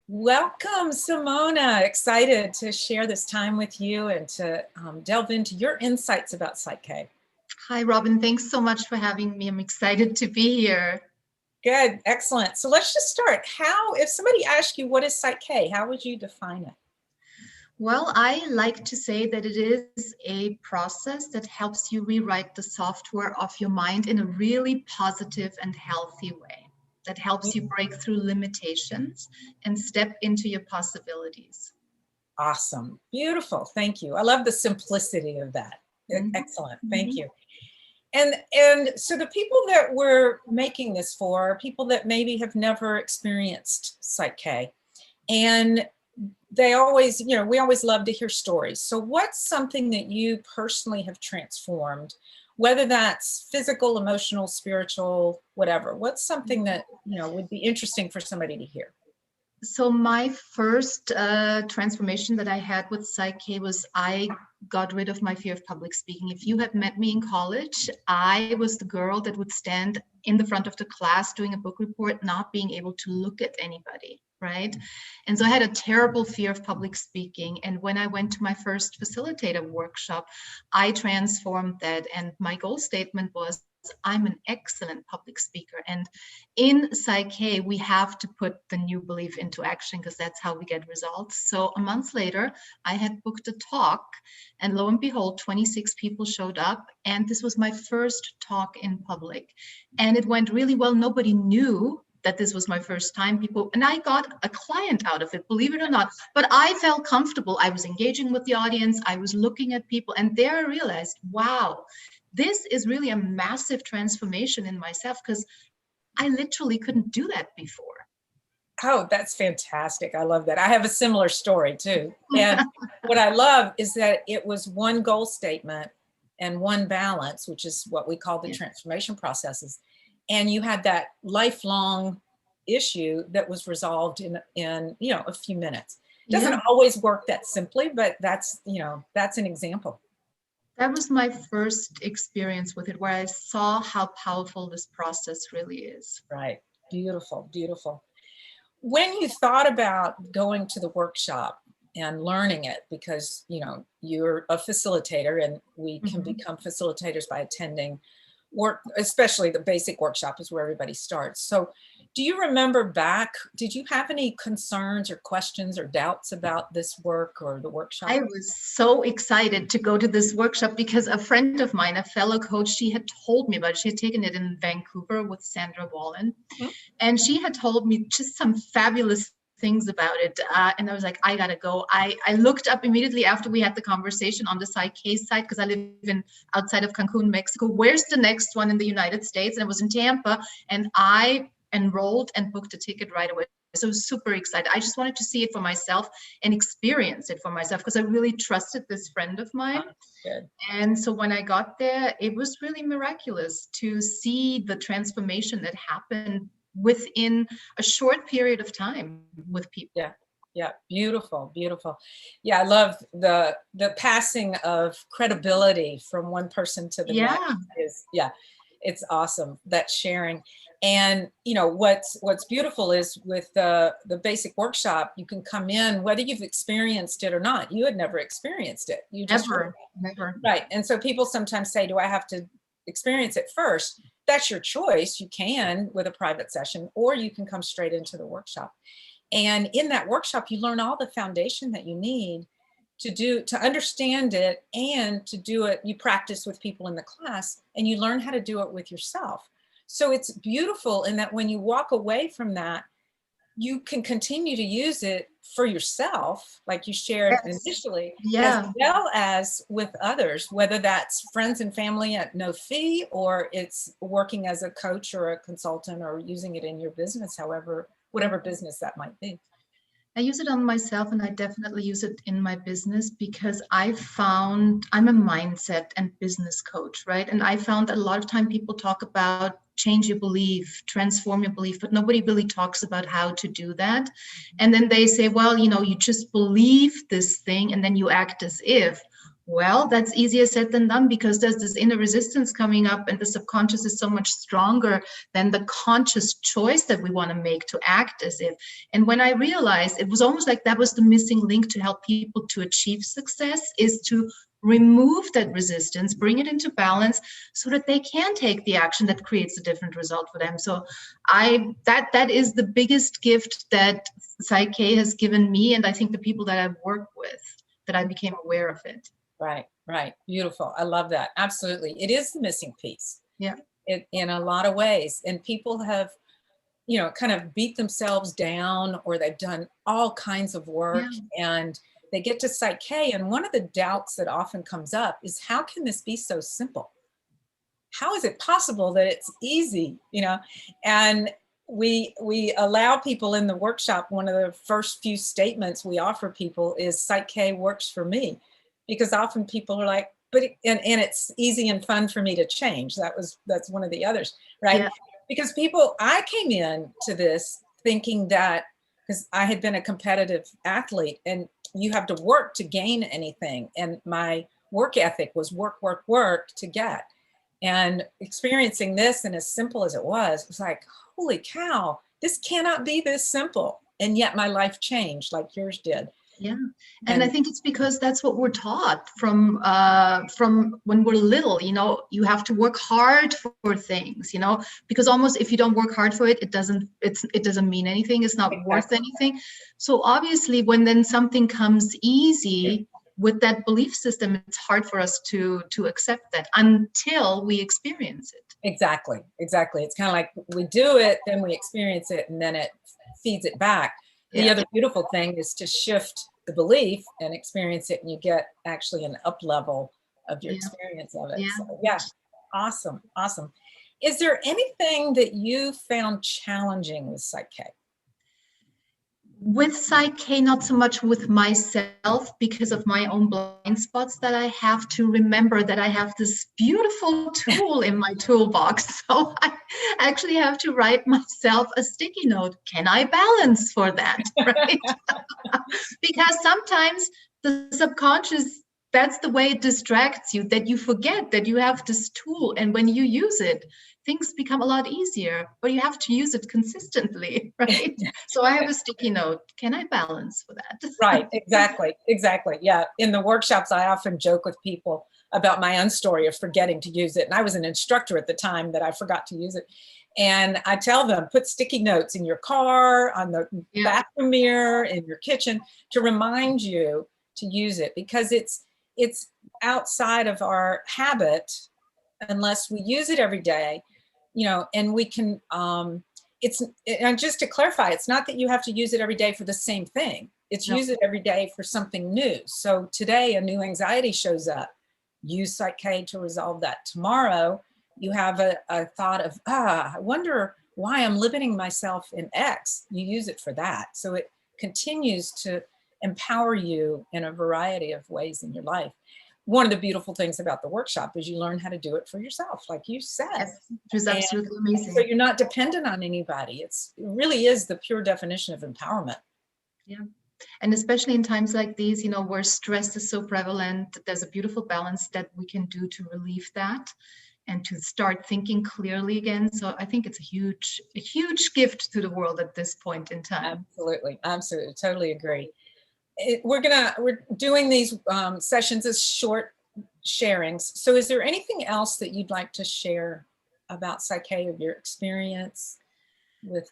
Welcome, Simona. Excited to share this time with you and to delve into your insights about PSYCH-K. Hi, Robin. Thanks so much for having me. I'm excited to be here. Good, excellent. So let's just start. If somebody asked you what is PSYCH-K, how would you define it? Well, I like to say that it is a process that helps you rewrite the software of your mind in a really positive and healthy way. That helps you break through limitations and step into your possibilities. Awesome. Beautiful. Thank you. I love the simplicity of that. Excellent. Thank you. And so the people that we're making this for are people that maybe have never experienced PSYCH-K. And they always, we always love to hear stories. So what's something that you personally have transformed, whether that's physical, emotional, spiritual, whatever? What's something that, would be interesting for somebody to hear? So my first transformation that I had with PSYCH-K was I got rid of my fear of public speaking. If you had met me in college, I was the girl that would stand in the front of the class doing a book report, not being able to look at anybody, right? And so I had a terrible fear of public speaking. And when I went to my first facilitator workshop, I transformed that. And my goal statement was, I'm an excellent public speaker. And in PSYCH-K, we have to put the new belief into action because that's how we get results. So a month later, I had booked a talk, and lo and behold, 26 people showed up. And this was my first talk in public. And it went really well. Nobody knew that this was my first time. And I got a client out of it, believe it or not. But I felt comfortable. I was engaging with the audience. I was looking at people. And there I realized, wow, this is really a massive transformation in myself because I literally couldn't do that before. Oh, that's fantastic. I love that. I have a similar story too. And what I love is that it was one goal statement and one balance, which is what we call the transformation processes. And you had that lifelong issue that was resolved in a few minutes. It doesn't always work that simply, but that's an example. That was my first experience with it, where I saw how powerful this process really is. Right. Beautiful, beautiful. When you thought about going to the workshop and learning it, because, you're a facilitator and we can become facilitators by attending work, especially the basic workshop is where everybody starts. So do you remember back, did you have any concerns or questions or doubts about this work or the workshop? I was so excited to go to this workshop because a friend of mine, a fellow coach, she had told me about it. She had taken it in Vancouver with Sandra Wallen. And she had told me just some fabulous things about it. And I was like, I gotta go. I looked up immediately after we had the conversation on the PSYCH-K site, because I live outside of Cancun, Mexico. Where's the next one in the United States? And it was in Tampa. And I enrolled and booked a ticket right away. So I was super excited. I just wanted to see it for myself and experience it for myself because I really trusted this friend of mine. Good. And so when I got there, it was really miraculous to see the transformation that happened within a short period of time with people. Yeah, beautiful, beautiful. Yeah, I love the passing of credibility from one person to the next. It's awesome, that sharing. And what's beautiful is with the basic workshop, you can come in whether you've experienced it or not. You had never experienced it. You just never. Right. And so people sometimes say, do I have to experience it first? That's your choice. You can with a private session, or you can come straight into the workshop. And in that workshop, you learn all the foundation that you need to understand it and to do it. You practice with people in the class and you learn how to do it with yourself. So it's beautiful in that when you walk away from that, you can continue to use it for yourself, like you shared initially, as well as with others, whether that's friends and family at no fee, or it's working as a coach or a consultant, or using it in your business, whatever business that might be. I use it on myself, and I definitely use it in my business because I found I'm a mindset and business coach, right? And I found that a lot of time people talk about change your belief, transform your belief, but nobody really talks about how to do that. And then they say, well, you just believe this thing and then you act as if. Well, that's easier said than done because there's this inner resistance coming up, and the subconscious is so much stronger than the conscious choice that we want to make to act as if. And when I realized, it was almost like that was the missing link to help people to achieve success, is to remove that resistance, bring it into balance so that they can take the action that creates a different result for them. So that is the biggest gift that PSYCH-K has given me, and I think the people that I've worked with, that I became aware of it. Right, right. Beautiful. I love that. Absolutely. It is the missing piece. Yeah. In a lot of ways. And people have, kind of beat themselves down, or they've done all kinds of work, and they get to PSYCH-K. And one of the doubts that often comes up is, how can this be so simple? How is it possible that it's easy? And we allow people in the workshop, one of the first few statements we offer people is, PSYCH-K works for me. Because often people are like, and it's easy and fun for me to change. That's one of the others, right? Yeah. Because I came in to this thinking that, because I had been a competitive athlete, and you have to work to gain anything. And my work ethic was work, work, work to get. And experiencing this, and as simple as it was like, holy cow, this cannot be this simple. And yet my life changed like yours did. Yeah, and I think it's because that's what we're taught from when we're little. You have to work hard for things. Because almost if you don't work hard for it, it doesn't mean anything. It's not worth anything. So obviously, when then something comes easy with that belief system, it's hard for us to accept that until we experience it. Exactly. It's kind of like we do it, then we experience it, and then it feeds it back. The other beautiful thing is to shift the belief and experience it, and you get actually an up level of your experience of it. So, awesome. Is there anything that you found challenging with PSYCH-K? With PSYCH-K, not so much with myself, because of my own blind spots that I have to remember that I have this beautiful tool in my toolbox. So I actually have to write myself a sticky note. Can I balance for that? Right? Because sometimes the subconscious, that's the way it distracts you, that you forget that you have this tool. And when you use it, things become a lot easier, but you have to use it consistently, right? So I have a sticky note. Can I balance for that? Right, exactly. Yeah, in the workshops, I often joke with people about my own story of forgetting to use it. And I was an instructor at the time that I forgot to use it. And I tell them, put sticky notes in your car, on the bathroom mirror, in your kitchen, to remind you to use it, because it's outside of our habit unless we use it every day. And we can, and just to clarify, it's not that you have to use it every day for the same thing. It's use it every day for something new. So today a new anxiety shows up. Use PSYCH-K to resolve that. Tomorrow you have a thought of, I wonder why I'm limiting myself in X. You use it for that. So it continues to empower you in a variety of ways in your life. One of the beautiful things about the workshop is you learn how to do it for yourself, like you said. Yes, which is absolutely amazing. So you're not dependent on anybody. It really is the pure definition of empowerment. Yeah. And especially in times like these, where stress is so prevalent, there's a beautiful balance that we can do to relieve that and to start thinking clearly again. So I think it's a huge gift to the world at this point in time. Absolutely. Totally agree. We're doing these sessions as short sharings. So is there anything else that you'd like to share about PSYCH-K, or your experience with?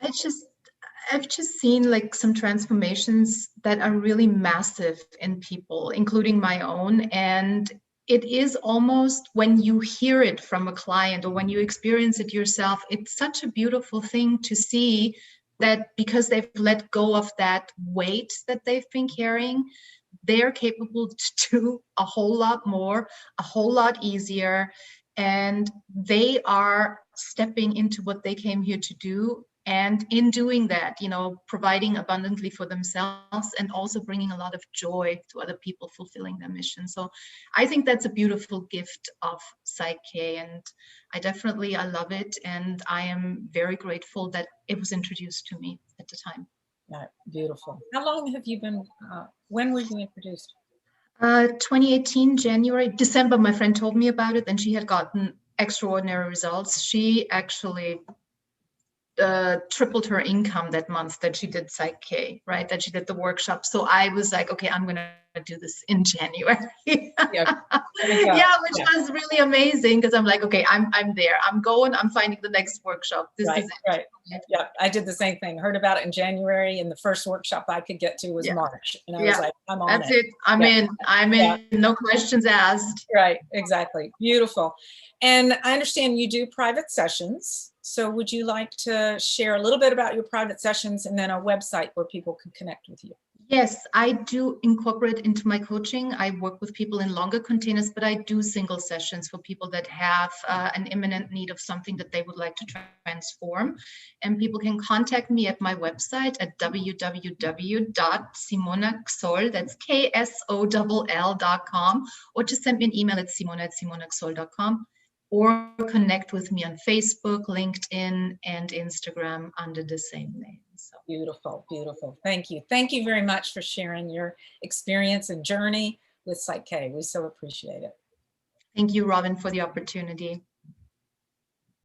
I've just seen like some transformations that are really massive in people, including my own. And it is almost, when you hear it from a client or when you experience it yourself, it's such a beautiful thing to see that because they've let go of that weight that they've been carrying, they're capable to do a whole lot more, a whole lot easier. And they are stepping into what they came here to do. And in doing that, providing abundantly for themselves and also bringing a lot of joy to other people, fulfilling their mission. So I think that's a beautiful gift of PSYCH-K, and I love it. And I am very grateful that it was introduced to me at the time. Beautiful. How long have you been, when were you introduced? 2018, January, December, my friend told me about it, and she had gotten extraordinary results. She actually tripled her income that month that she did PSYCH-K, right? That she did the workshop. So I was like, okay, I'm going to do this in January. Yeah, Yeah, which was really amazing because I'm like, okay, I'm there. I'm going, I'm finding the next workshop. This is it. Right. Yeah, I did the same thing. Heard about it in January, and the first workshop I could get to was March. And I was like, I'm on That's it. I'm in. I'm in. No questions asked. Right, exactly. Beautiful. And I understand you do private sessions. So would you like to share a little bit about your private sessions and then a website where people can connect with you? Yes, I do incorporate into my coaching. I work with people in longer containers, but I do single sessions for people that have an imminent need of something that they would like to transform. And people can contact me at my website at www.simonaksoll, that's KSOLL.com, or just send me an email at simona@simonaksoll.com, or connect with me on Facebook, LinkedIn, and Instagram under the same name. So. Beautiful, beautiful. Thank you. Thank you very much for sharing your experience and journey with PSYCH-K. We so appreciate it. Thank you, Robin, for the opportunity.